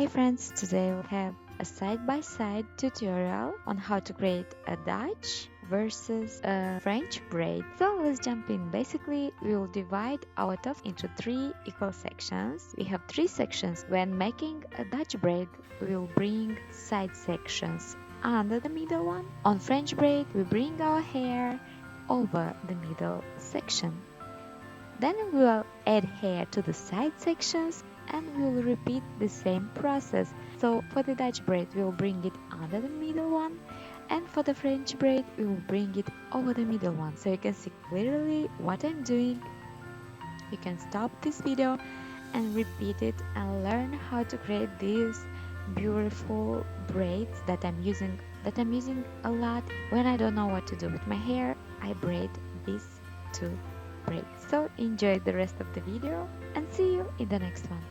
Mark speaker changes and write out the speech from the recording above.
Speaker 1: Hey friends, today we have a side-by-side tutorial on how to create a Dutch versus a French braid. So let's jump in. Basically, we will divide our top into three equal sections. We have three sections. When making a Dutch braid, we will bring side sections under the middle one. On French braid, we bring our hair over the middle section. Then we will add hair to the side sections and we will repeat the same process. So for the Dutch braid we will bring it under the middle one, and for the French braid we will bring it over the middle one. So you can see clearly what I'm doing. You can stop this video and repeat it and learn how to create these beautiful braids that I'm using a lot when I don't know what to do with my hair. I braid these two braids. So enjoy the rest of the video and see you in the next one.